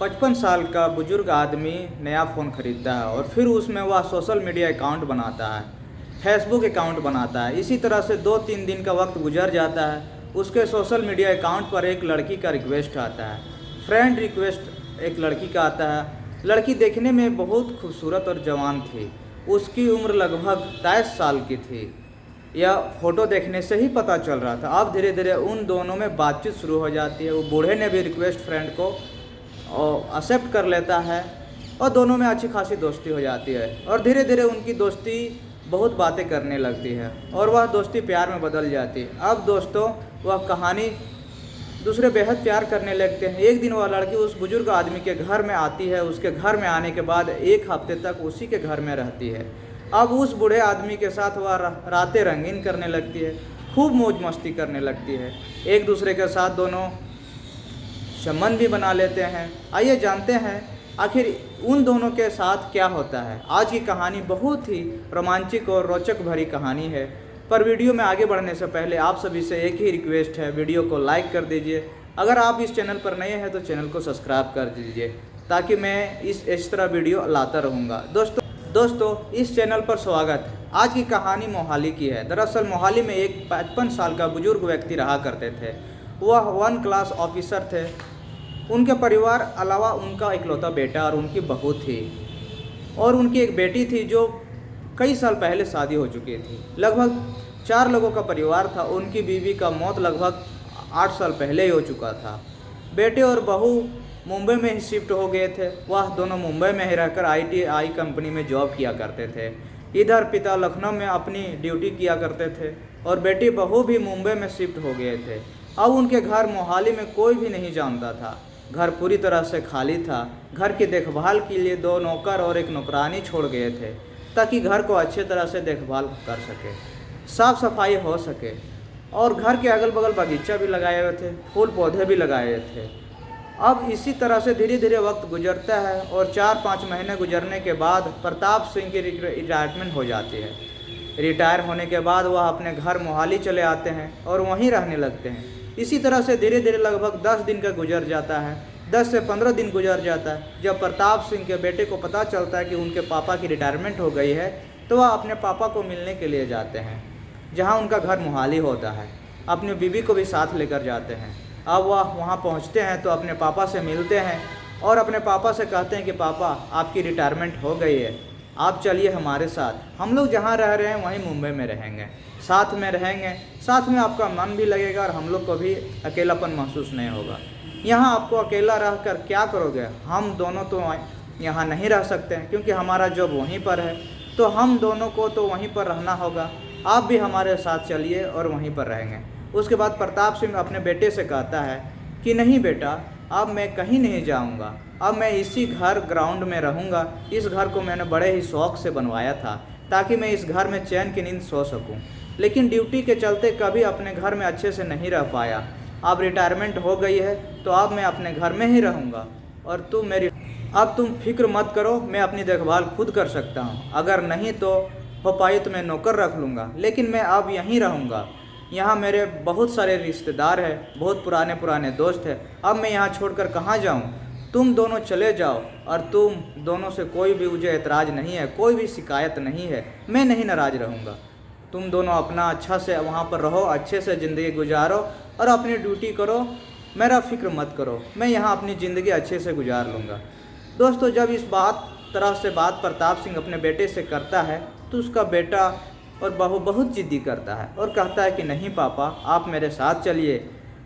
55 साल का बुजुर्ग आदमी नया फ़ोन खरीदता है और फिर उसमें वह सोशल मीडिया अकाउंट बनाता है, फेसबुक अकाउंट बनाता है। इसी तरह से 2-3 दिन का वक्त गुजर जाता है। उसके सोशल मीडिया अकाउंट पर एक लड़की का रिक्वेस्ट आता है, फ्रेंड रिक्वेस्ट एक लड़की का आता है। लड़की देखने में बहुत खूबसूरत और जवान थी। उसकी उम्र लगभग 23 साल की थी। यह फ़ोटो देखने से ही पता चल रहा था। अब धीरे धीरे उन दोनों में बातचीत शुरू हो जाती है। वो बूढ़े ने भी रिक्वेस्ट फ्रेंड को और एक्सेप्ट कर लेता है और दोनों में अच्छी खासी दोस्ती हो जाती है। और धीरे धीरे उनकी दोस्ती बहुत बातें करने लगती है और वह दोस्ती प्यार में बदल जाती है। अब दोस्तों वह कहानी दूसरे बेहद प्यार करने लगते हैं। एक दिन वह लड़की उस बुजुर्ग आदमी के घर में आती है। उसके घर में आने के बाद एक हफ्ते तक उसी के घर में रहती है। अब उस बूढ़े आदमी के साथ वह रातें रंगीन करने लगती है, खूब मौज मस्ती करने लगती है। एक दूसरे के साथ दोनों संबंध भी बना लेते हैं। आइए जानते हैं आखिर उन दोनों के साथ क्या होता है। आज की कहानी बहुत ही रोमांचक और रोचक भरी कहानी है। पर वीडियो में आगे बढ़ने से पहले आप सभी से एक ही रिक्वेस्ट है, वीडियो को लाइक कर दीजिए। अगर आप इस चैनल पर नए हैं तो चैनल को सब्सक्राइब कर दीजिए ताकि मैं इस तरह वीडियो लाता रहूँगा। दोस्तों इस चैनल पर स्वागत है। आज की कहानी मोहाली की है। दरअसल मोहाली में एक 55 साल का बुजुर्ग व्यक्ति रहा करते थे। वह 1 क्लास ऑफिसर थे। उनके परिवार अलावा उनका इकलौता बेटा और उनकी बहू थी और उनकी एक बेटी थी जो कई साल पहले शादी हो चुकी थी। लगभग 4 लोगों का परिवार था। उनकी बीवी का मौत लगभग 8 साल पहले ही हो चुका था। बेटे और बहू मुंबई में ही शिफ्ट हो गए थे। वह दोनों मुंबई में ही रहकर ITI कंपनी में जॉब किया करते थे। इधर पिता लखनऊ में अपनी ड्यूटी किया करते थे और बेटी बहू भी मुंबई में शिफ्ट हो गए थे। अब उनके घर मोहाली में कोई भी नहीं जानता था। घर पूरी तरह से खाली था। घर की देखभाल के लिए 2 नौकर और एक नौकरानी छोड़ गए थे ताकि घर को अच्छे तरह से देखभाल कर सके, साफ सफाई हो सके। और घर के अगल बगल बगीचा भी लगाए हुए थे, फूल पौधे भी लगाए थे। अब इसी तरह से धीरे धीरे वक्त गुजरता है और 4-5 महीने गुजरने के बाद प्रताप सिंह की रिटायरमेंट हो जाती है। रिटायर होने के बाद वह अपने घर मोहाली चले आते हैं और वहीं रहने लगते हैं। इसी तरह से धीरे धीरे लगभग 10 दिन का गुजर जाता है। 10 से 15 दिन गुजर जाता है। जब प्रताप सिंह के बेटे को पता चलता है कि उनके पापा की रिटायरमेंट हो गई है तो वह अपने पापा को मिलने के लिए जाते हैं, जहां उनका घर मोहाली होता है। अपनी बीवी को भी साथ लेकर जाते हैं। अब वह वहां पहुंचते हैं तो अपने पापा से मिलते हैं और अपने पापा से कहते हैं कि पापा आपकी रिटायरमेंट हो गई है, आप चलिए हमारे साथ। हम लोग जहाँ रह रहे हैं वहीं मुंबई में रहेंगे, साथ में रहेंगे, साथ में आपका मन भी लगेगा और हम लोग को भी अकेलापन महसूस नहीं होगा। यहाँ आपको अकेला रह कर क्या करोगे? हम दोनों तो यहाँ नहीं रह सकते हैं क्योंकि हमारा जॉब वहीं पर है, तो हम दोनों को तो वहीं पर रहना होगा। आप भी हमारे साथ चलिए और वहीं पर रहेंगे। उसके बाद प्रताप सिंह अपने बेटे से कहता है कि नहीं बेटा, अब मैं कहीं नहीं जाऊंगा, अब मैं इसी घर ग्राउंड में रहूंगा। इस घर को मैंने बड़े ही शौक़ से बनवाया था ताकि मैं इस घर में चैन की नींद सो सकूं, लेकिन ड्यूटी के चलते कभी अपने घर में अच्छे से नहीं रह पाया। अब रिटायरमेंट हो गई है तो अब मैं अपने घर में ही रहूंगा और तुम फिक्र मत करो, मैं अपनी देखभाल खुद कर सकता हूँ। अगर नहीं तो हो पाई तो मैं नौकर रख लूँगा, लेकिन मैं अब यहीं रहूँगा। यहाँ मेरे बहुत सारे रिश्तेदार हैं, बहुत पुराने दोस्त हैं। अब मैं यहाँ छोड़कर कहाँ जाऊँ? तुम दोनों चले जाओ और तुम दोनों से कोई भी मुझे एतराज़ नहीं है, कोई भी शिकायत नहीं है, मैं नहीं नाराज़ रहूँगा। तुम दोनों अपना अच्छा से वहाँ पर रहो, अच्छे से ज़िंदगी गुजारो और अपनी ड्यूटी करो, मेरा फिक्र मत करो, मैं यहाँ अपनी ज़िंदगी अच्छे से गुजार लूँगा। दोस्तों जब इस तरह से बात प्रताप सिंह अपने बेटे से करता है तो उसका बेटा और बहू बहुत जिद्दी करता है और कहता है कि नहीं पापा, आप मेरे साथ चलिए।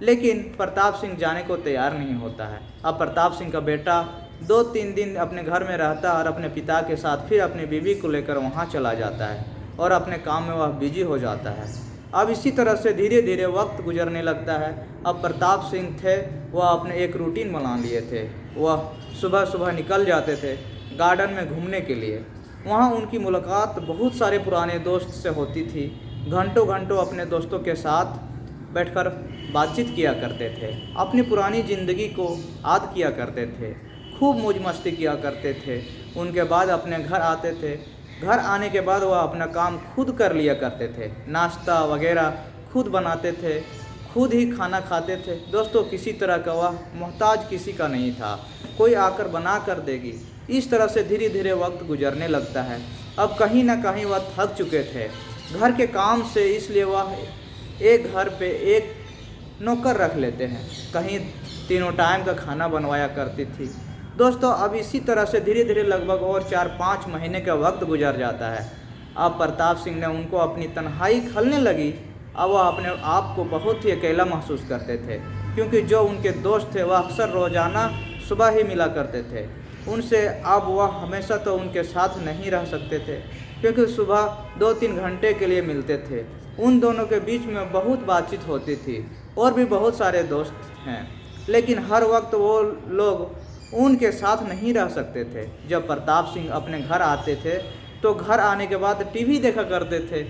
लेकिन प्रताप सिंह जाने को तैयार नहीं होता है। अब प्रताप सिंह का बेटा 2-3 दिन अपने घर में रहता है और अपने पिता के साथ फिर अपनी बीवी को लेकर वहाँ चला जाता है और अपने काम में वह बिजी हो जाता है। अब इसी तरह से धीरे धीरे वक्त गुजरने लगता है। अब प्रताप सिंह थे, वह अपने एक रूटीन बना लिए थे। वह सुबह सुबह निकल जाते थे गार्डन में घूमने के लिए। वहाँ उनकी मुलाकात बहुत सारे पुराने दोस्त से होती थी। घंटों घंटों अपने दोस्तों के साथ बैठकर बातचीत किया करते थे, अपनी पुरानी ज़िंदगी को याद किया करते थे, खूब मौज मस्ती किया करते थे। उनके बाद अपने घर आते थे। घर आने के बाद वह अपना काम खुद कर लिया करते थे, नाश्ता वगैरह खुद बनाते थे, खुद ही खाना खाते थे। दोस्तों किसी तरह का वह मोहताज किसी का नहीं था, कोई आकर बना कर देगी। इस तरह से धीरे धीरे वक्त गुजरने लगता है। अब कहीं ना कहीं वह थक चुके थे घर के काम से, इसलिए वह एक घर पे एक नौकर रख लेते हैं। कहीं तीनों टाइम का खाना बनवाया करती थी। दोस्तों अब इसी तरह से धीरे धीरे लगभग और 4-5 महीने का वक्त गुजर जाता है। अब प्रताप सिंह ने उनको अपनी तन्हाई खलने लगी। अब वह अपने आप को बहुत ही अकेला महसूस करते थे, क्योंकि जो उनके दोस्त थे वह अक्सर रोज़ाना सुबह ही मिला करते थे उनसे। अब वह हमेशा तो उनके साथ नहीं रह सकते थे, क्योंकि सुबह 2-3 घंटे के लिए मिलते थे। उन दोनों के बीच में बहुत बातचीत होती थी और भी बहुत सारे दोस्त हैं, लेकिन हर वक्त वो लोग उनके साथ नहीं रह सकते थे। जब प्रताप सिंह अपने घर आते थे तो घर आने के बाद टीवी देखा करते थे,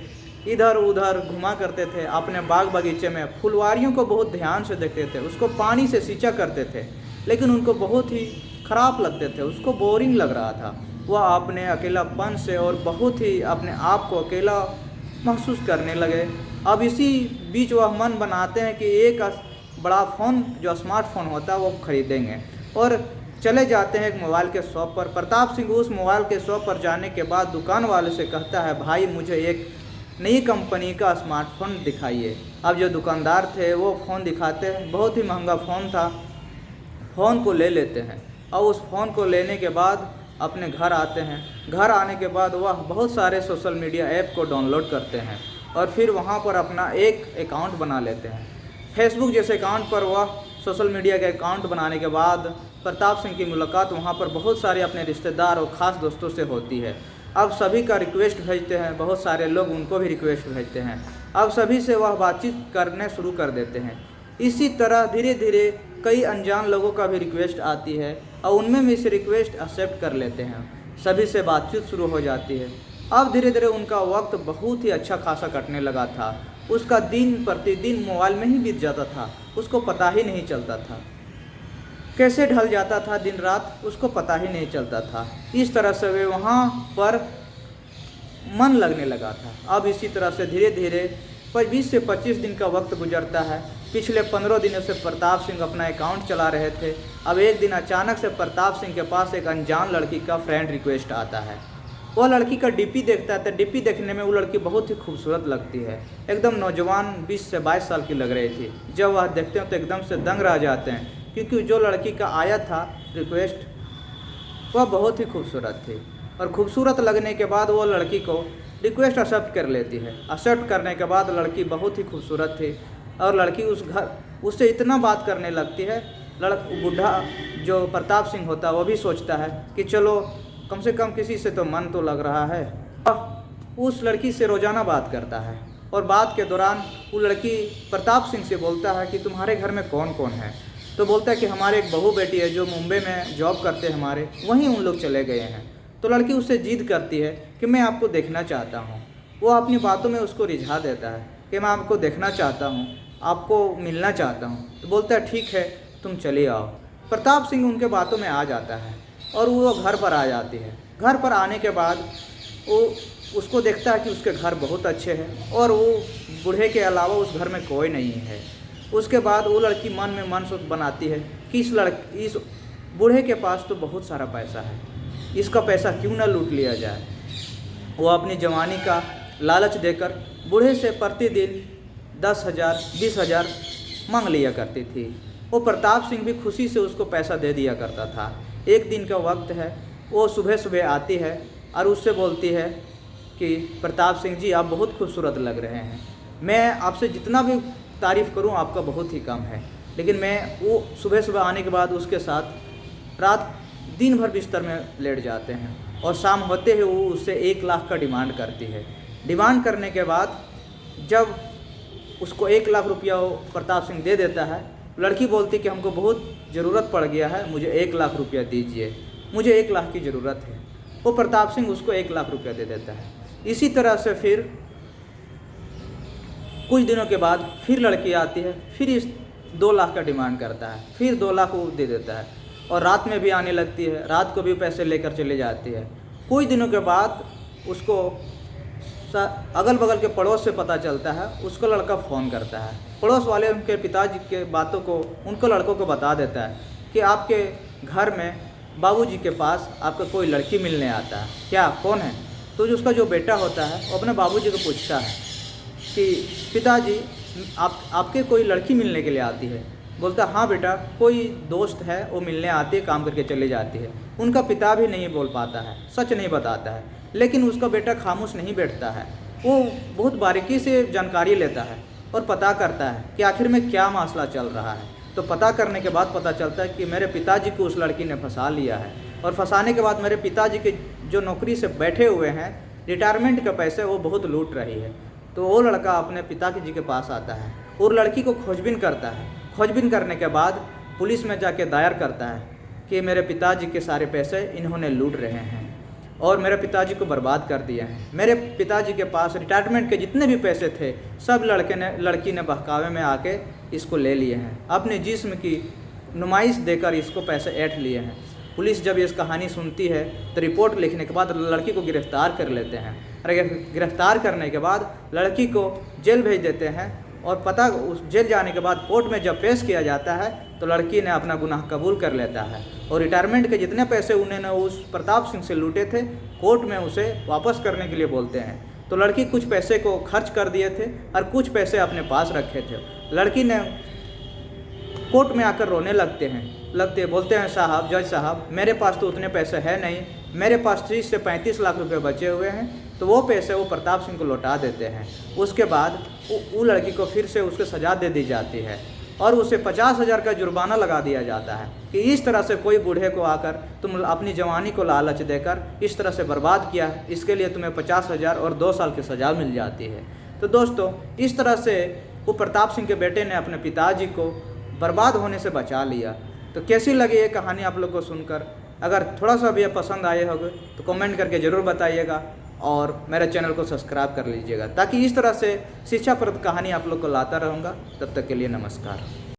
इधर उधर घुमा करते थे, अपने बाग बगीचे में फुलवारियों को बहुत ध्यान से देखते थे, उसको पानी से सींचा करते थे, लेकिन उनको बहुत ही ख़राब लगते थे, उसको बोरिंग लग रहा था। वह अपने अकेलापन से और बहुत ही अपने आप को अकेला महसूस करने लगे। अब इसी बीच वह मन बनाते हैं कि एक बड़ा फ़ोन जो स्मार्टफोन होता है वो खरीदेंगे, और चले जाते हैं एक मोबाइल के शॉप पर। प्रताप सिंह उस मोबाइल के शॉप पर जाने के बाद दुकान वाले से कहता है, भाई मुझे एक नई कंपनी का स्मार्टफोन दिखाइए। अब जो दुकानदार थे वो फ़ोन दिखाते हैं, बहुत ही महंगा फ़ोन था। फ़ोन को ले लेते हैं और उस फ़ोन को लेने के बाद अपने घर आते हैं। घर आने के बाद वह बहुत सारे सोशल मीडिया ऐप को डाउनलोड करते हैं और फिर वहाँ पर अपना एक अकाउंट बना लेते हैं। फेसबुक जैसे अकाउंट पर वह सोशल मीडिया के अकाउंट बनाने के बाद प्रताप सिंह की मुलाकात वहाँ पर बहुत सारे अपने रिश्तेदार और ख़ास दोस्तों से होती है। अब सभी का रिक्वेस्ट भेजते हैं, बहुत सारे लोग उनको भी रिक्वेस्ट भेजते हैं। अब सभी से वह बातचीत करने शुरू कर देते हैं। इसी तरह धीरे धीरे कई अनजान लोगों का भी रिक्वेस्ट आती है और उनमें भी से रिक्वेस्ट एक्सेप्ट कर लेते हैं। सभी से बातचीत शुरू हो जाती है। अब धीरे धीरे उनका वक्त बहुत ही अच्छा खासा कटने लगा था। उसका दिन प्रतिदिन मोबाइल में ही बीत जाता था, उसको पता ही नहीं चलता था। कैसे ढल जाता था दिन रात उसको पता ही नहीं चलता था। इस तरह से वे वहाँ पर मन लगने लगा था। अब इसी तरह से धीरे धीरे 20 से 25 दिन का वक्त गुजरता है। पिछले 15 दिनों से प्रताप सिंह अपना अकाउंट चला रहे थे। अब एक दिन अचानक से प्रताप सिंह के पास एक अनजान लड़की का फ्रेंड रिक्वेस्ट आता है। वो लड़की का डीपी देखता है तो डीपी देखने में वो लड़की बहुत ही खूबसूरत लगती है, एकदम नौजवान 20 से 22 साल की लग रही थी। जब वह देखते हैं तो एकदम से दंग रह जाते हैं, क्योंकि जो लड़की का आया था रिक्वेस्ट वह बहुत ही खूबसूरत थी। और खूबसूरत लगने के बाद वो लड़की को रिक्वेस्ट एक्सेप्ट कर लेती है। एक्सेप्ट करने के बाद लड़की बहुत ही खूबसूरत थी और लड़की उससे इतना बात करने लगती है। बूढ़ा जो प्रताप सिंह होता है वो भी सोचता है कि चलो कम से कम किसी से तो मन तो लग रहा है। उस लड़की से रोज़ाना बात करता है और बात के दौरान वो लड़की प्रताप सिंह से बोलता है कि तुम्हारे घर में कौन कौन है। तो बोलता है कि हमारे एक बहू बेटी है जो मुंबई में जॉब करते हैं हमारे, वहीं उन लोग चले गए हैं। तो लड़की उससे जिद करती है कि मैं आपको देखना चाहता हूँ। वो अपनी बातों में उसको रिझा देता है कि मैं आपको देखना चाहता हूँ, आपको मिलना चाहता हूँ। तो बोलता है ठीक है तुम चले आओ। प्रताप सिंह उनके बातों में आ जाता है और वो घर पर आ जाती है। घर पर आने के बाद वो उसको देखता है कि उसके घर बहुत अच्छे हैं और वो बूढ़े के अलावा उस घर में कोई नहीं है। उसके बाद वो लड़की मन में मन सोच बनाती है कि इस बूढ़े के पास तो बहुत सारा पैसा है, इसका पैसा क्यों ना लूट लिया जाए। वो अपनी जवानी का लालच देकर बूढ़े से प्रतिदिन 10,000 20,000 मांग लिया करती थी। वो प्रताप सिंह भी खुशी से उसको पैसा दे दिया करता था। एक दिन का वक्त है, वो सुबह सुबह आती है और उससे बोलती है कि प्रताप सिंह जी आप बहुत खूबसूरत लग रहे हैं, मैं आपसे जितना भी तारीफ़ करूं आपका बहुत ही कम है। लेकिन मैं वो सुबह सुबह आने के बाद उसके साथ रात दिन भर बिस्तर में लेट जाते हैं और शाम होते ही वो उससे 1 लाख का डिमांड करती है। डिमांड करने के बाद जब उसको 1 लाख रुपया वो प्रताप सिंह दे देता है, लड़की बोलती कि हमको बहुत ज़रूरत पड़ गया है, मुझे 1 लाख रुपया दीजिए, मुझे 1 लाख की ज़रूरत है। वो प्रताप सिंह उसको 1 लाख रुपया दे देता है। इसी तरह से फिर कुछ दिनों के बाद फिर लड़की आती है, फिर इस 2 लाख का डिमांड करता है, फिर 2 लाख वो दे देता है और रात में भी आने लगती है, रात को भी पैसे लेकर चले जाती है। कुछ दिनों के बाद उसको अगल बगल के पड़ोस से पता चलता है, उसको लड़का फ़ोन करता है। पड़ोस वाले उनके पिताजी के बातों को उनको लड़कों को बता देता है कि आपके घर में बाबूजी के पास आपका कोई लड़की मिलने आता है, क्या कौन है? तो उसका जो बेटा होता है वो अपने बाबूजी को पूछता है कि पिताजी आपके कोई लड़की मिलने के लिए आती है? बोलता हाँ बेटा, कोई दोस्त है, वो मिलने आती है, काम करके चली जाती है। उनका पिता भी नहीं बोल पाता है, सच नहीं बताता है, लेकिन उसका बेटा खामोश नहीं बैठता है। वो बहुत बारीकी से जानकारी लेता है और पता करता है कि आखिर में क्या मसला चल रहा है। तो पता करने के बाद पता चलता है कि मेरे पिताजी को उस लड़की ने फंसा लिया है, और फंसाने के बाद मेरे पिताजी के जो नौकरी से बैठे हुए हैं, रिटायरमेंट के पैसे वो बहुत लूट रही है। तो वो लड़का अपने पिताजी के पास आता है और लड़की को खोजबीन करता है। खोजबीन करने के बाद पुलिस में जाके दायर करता है कि मेरे पिताजी के सारे पैसे इन्होंने लूट रहे हैं और मेरे पिताजी को बर्बाद कर दिया है। मेरे पिताजी के पास रिटायरमेंट के जितने भी पैसे थे सब लड़की ने बहकावे में आके इसको ले लिए हैं, अपने जिस्म की नुमाइश देकर इसको पैसे ऐंठ लिए हैं। पुलिस जब इस कहानी सुनती है तो रिपोर्ट लिखने के बाद लड़की को गिरफ़्तार कर लेते हैं, और गिरफ़्तार करने के बाद लड़की को जेल भेज देते हैं। और पता उस जेल जाने के बाद कोर्ट में जब पेश किया जाता है तो लड़की ने अपना गुनाह कबूल कर लेता है, और रिटायरमेंट के जितने पैसे उन्होंने उस प्रताप सिंह से लूटे थे कोर्ट में उसे वापस करने के लिए बोलते हैं। तो लड़की कुछ पैसे को खर्च कर दिए थे और कुछ पैसे अपने पास रखे थे। लड़की ने कोर्ट में आकर रोने बोलते हैं साहब, जज साहब, मेरे पास तो उतने पैसे है नहीं, मेरे पास 30 से 35 लाख रुपए बचे हुए हैं। तो वो पैसे वो प्रताप सिंह को लौटा देते हैं। उसके बाद वो लड़की को फिर से उसको सज़ा दे दी जाती है और उसे 50,000 का जुर्माना लगा दिया जाता है कि इस तरह से कोई बूढ़े को आकर तुम अपनी जवानी को लालच देकर इस तरह से बर्बाद किया, इसके लिए तुम्हें 50,000 और 2 साल की सज़ा मिल जाती है। तो दोस्तों, इस तरह से वो प्रताप सिंह के बेटे ने अपने पिताजी को बर्बाद होने से बचा लिया। तो कैसी लगी ये कहानी आप लोग को सुनकर? अगर थोड़ा सा भी ये पसंद आए होगे तो कमेंट करके ज़रूर बताइएगा और मेरे चैनल को सब्सक्राइब कर लीजिएगा, ताकि इस तरह से शिक्षाप्रद कहानी आप लोग को लाता रहूँगा। तब तक के लिए नमस्कार।